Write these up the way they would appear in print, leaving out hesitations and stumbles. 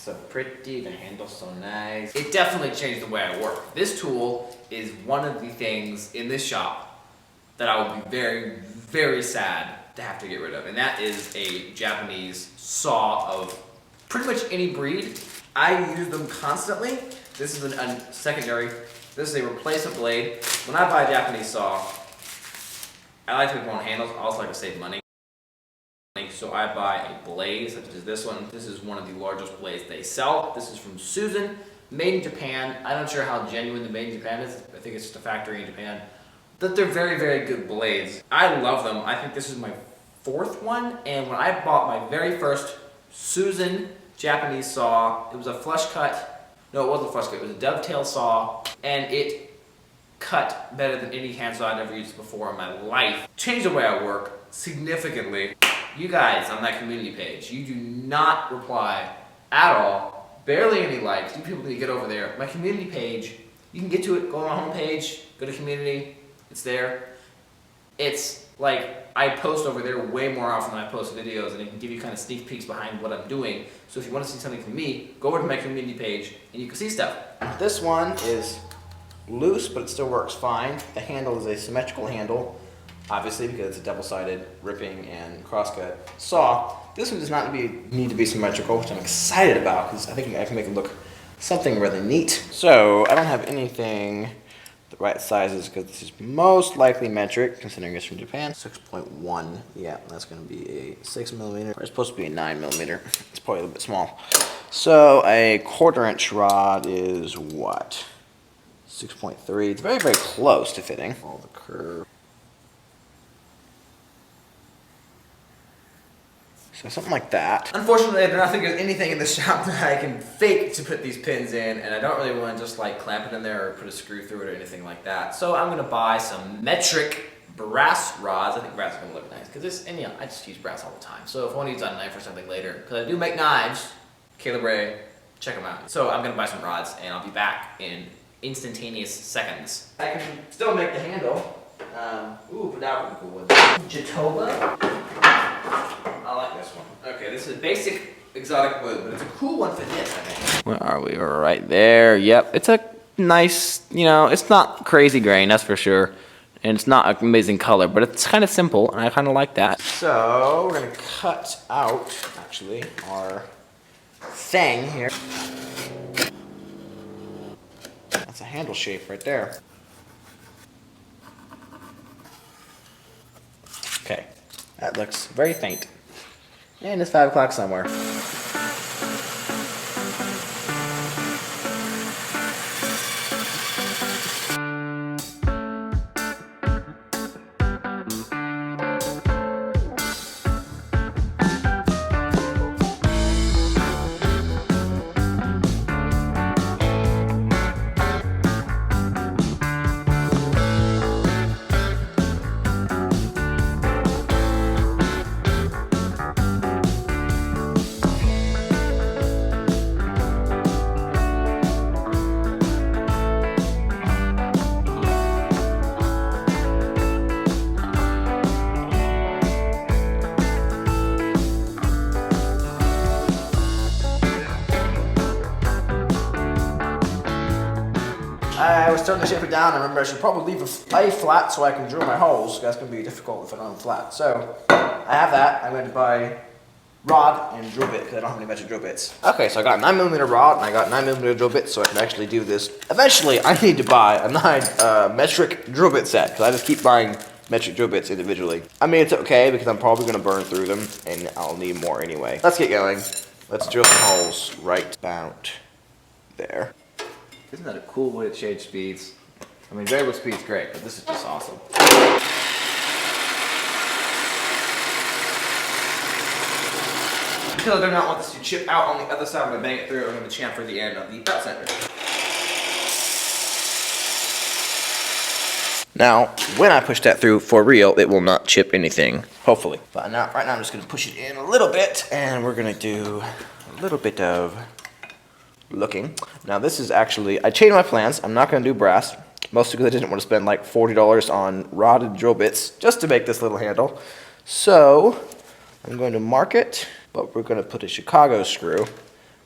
So pretty, the handle's so nice. It definitely changed the way I work. This tool is one of the things in this shop that I would be very, very sad to have to get rid of. And that is a Japanese saw of pretty much any breed. I use them constantly. This is a secondary. This is a replacement blade. When I buy a Japanese saw, I like to put on handles. I also like to save money. So I buy a blade such as this one. This is one of the largest blades they sell. This is from Susan, made in Japan. I'm not sure how genuine the made in Japan is. I think it's just a factory in Japan. But they're very, very good blades. I love them. I think this is my 4th one. And when I bought my very first Susan Japanese saw, it was a flush cut. No, it wasn't a flush cut. It was a dovetail saw. And it cut better than any hand saw I'd ever used before in my life. Changed the way I work significantly. You guys on that community page, you do not reply at all, barely any likes. You people need to get over there. My community page, you can get to it, go on my homepage, go to community, it's there. It's like, I post over there way more often than I post videos, and it can give you kind of sneak peeks behind what I'm doing. So if you want to see something from me, go over to my community page and you can see stuff. This one is loose, but it still works fine. The handle is a symmetrical handle. Obviously, because it's a double-sided ripping and crosscut saw. This one does not need to be symmetrical, which I'm excited about because I think I can make it look something really neat. So I don't have anything the right sizes because this is most likely metric, considering it's from Japan. 6.1, yeah, that's going to be a 6mm. It's supposed to be a 9mm. It's probably a little bit small. So a 1/4 inch rod is what? 6.3. It's very, very close to fitting. All the curve. So something like that. Unfortunately, I do not think there's anything in the shop that I can fake to put these pins in, and I don't really want to just like clamp it in there or put a screw through it or anything like that. So I'm gonna buy some metric brass rods. I think brass is gonna look nice because this, and yeah, I just use brass all the time. So if I want to use a knife or something later, because I do make knives, Caleb Ray, check them out. So I'm gonna buy some rods, and I'll be back in instantaneous seconds. I can still make the handle. Ooh, but that would be cool one. Jatoba. I like this one. Okay, this is basic exotic wood, but it's a cool one for this, I think. Where are we? We're right there. Yep, it's a nice, you know, it's not crazy grain, that's for sure. And it's not an amazing color, but it's kind of simple, and I kind of like that. So, we're going to cut out, actually, our thing here. That's a handle shape right there. Okay, that looks very faint. And it's 5 o'clock somewhere. I was starting to shape it down. I remember I should probably leave a flat so I can drill my holes. That's going to be difficult if I don't have flat. So I have that. I'm going to buy rod and drill bit because I don't have any metric drill bits. Okay, so I got a 9mm rod and I got 9mm drill bit so I can actually do this. Eventually, I need to buy a metric drill bit set because I just keep buying metric drill bits individually. I mean, it's okay because I'm probably going to burn through them and I'll need more anyway. Let's get going. Let's drill some holes right about there. Isn't that a cool way to change speeds? I mean, variable speed's great, but this is just awesome. Because I do not want this to chip out on the other side when I bang it through, I'm going to chamfer the end of the belt center. Now, when I push that through for real, it will not chip anything, hopefully. But now, right now I'm just going to push it in a little bit, and we're going to do a little bit of looking. Now this is actually, I changed my plans. I'm not going to do brass, mostly because I didn't want to spend like $40 on rod and drill bits just to make this little handle. So I'm going to mark it, but we're going to put a Chicago screw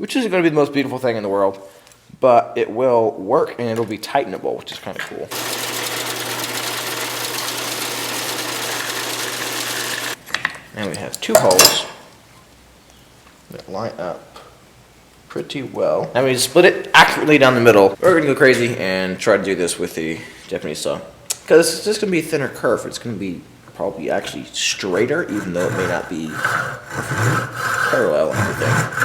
which isn't going to be the most beautiful thing in the world, but it will work and it'll be tightenable, which is kind of cool. And we have 2 holes that line up pretty well. Now we split it accurately down the middle. We're gonna go crazy and try to do this with the Japanese saw. Because it's just gonna be a thinner curve. It's gonna be probably actually straighter, even though it may not be parallel and everything.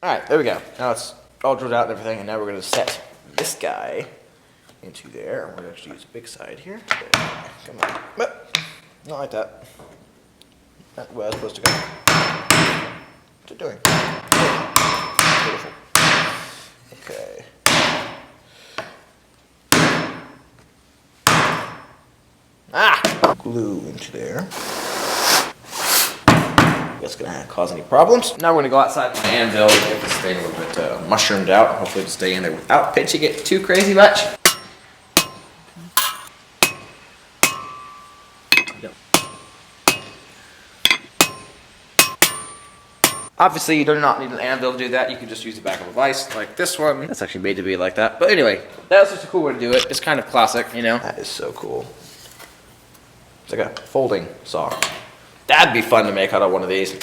Alright, there we go. Now it's all drilled out and everything, and now we're going to set this guy into there. We're going to actually use a big side here. Come on. But, not like that. That's where I was supposed to go. What's it doing? Beautiful. Okay. Ah! Glue into there. That's gonna cause any problems. Now we're gonna go outside my anvil, get this thing a little bit mushroomed out. Hopefully to stay in there without pitching it too crazy much. Yep. Obviously, you do not need an anvil to do that. You can just use the back of a vise like this one. That's actually made to be like that. But anyway, that was just a cool way to do it. It's kind of classic, you know? That is so cool. It's like a folding saw. That'd be fun to make out of one of these.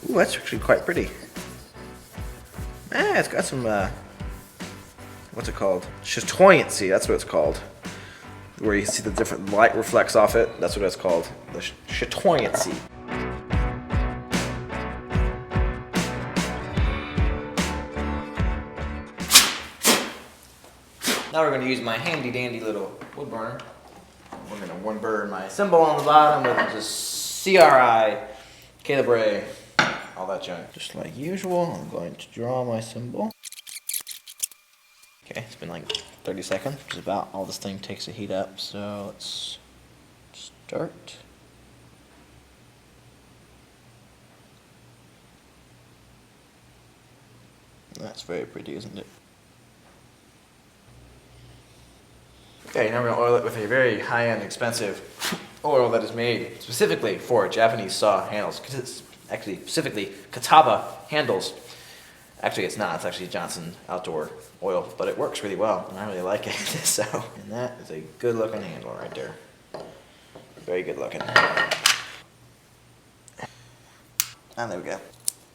Ooh, that's actually quite pretty. It's got some, what's it called? Chatoyancy, that's what it's called. Where you see the different light reflects off it, that's what it's called. The chatoyancy. Now we're going to use my handy dandy little wood burner. We're going to one burn my symbol on the bottom with just CRI, Caleb Ray, all that junk. Just like usual, I'm going to draw my symbol. Okay, it's been like 30 seconds, which is about all this thing takes to heat up. So let's start. That's very pretty, isn't it? Okay, now we're going to oil it with a very high-end, expensive oil that is made specifically for Japanese saw handles. Because it's actually specifically Kataba handles. Actually, it's not. It's actually Johnson Outdoor oil, but it works really well, and I really like it. So, and that is a good-looking handle right there. Very good-looking. And there we go.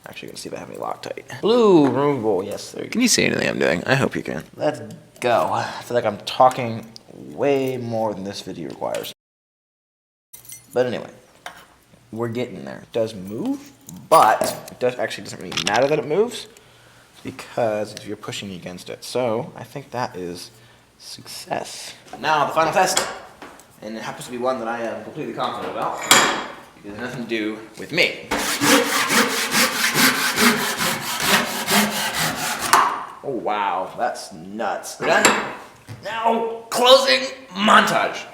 Actually, gonna see if I have any Loctite. Blue removable. Yes, there you go. Can you see anything I'm doing? I hope you can. Let's go. I feel like I'm talking way more than this video requires. But anyway, we're getting there. It does move, but it actually doesn't really matter that it moves because if you're pushing against it. So I think that is success. Now the final test, and it happens to be one that I am completely confident about because it has nothing to do with me. Oh wow, that's nuts. We're done. Now, closing montage.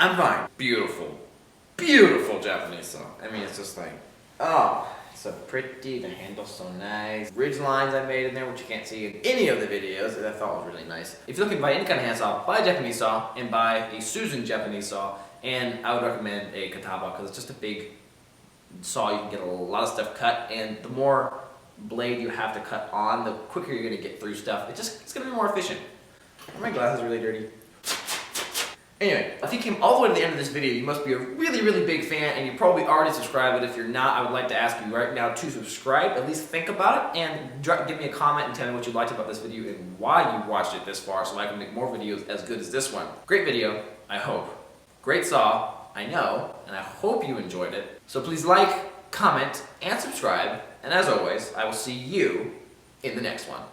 I'm fine. Beautiful. Beautiful Japanese saw. I mean, it's just like, oh, so pretty, the handle's so nice. Ridge lines I made in there, which you can't see in any of the videos, that I thought was really nice. If you're looking to buy any kind of handsaw, buy a Japanese saw and buy a Susan Japanese saw. And I would recommend a Kataba because it's just a big saw. You can get a lot of stuff cut, and the more blade you have to cut on, the quicker you're gonna get through stuff. It's gonna be more efficient. My glass is really dirty. Anyway, if you came all the way to the end of this video, you must be a really, really big fan, and you probably already subscribed, but if you're not, I would like to ask you right now to subscribe, at least think about it, and give me a comment and tell me what you liked about this video and why you watched it this far so I can make more videos as good as this one. Great video, I hope. Great saw, I know, and I hope you enjoyed it. So please like, comment, and subscribe, and as always, I will see you in the next one.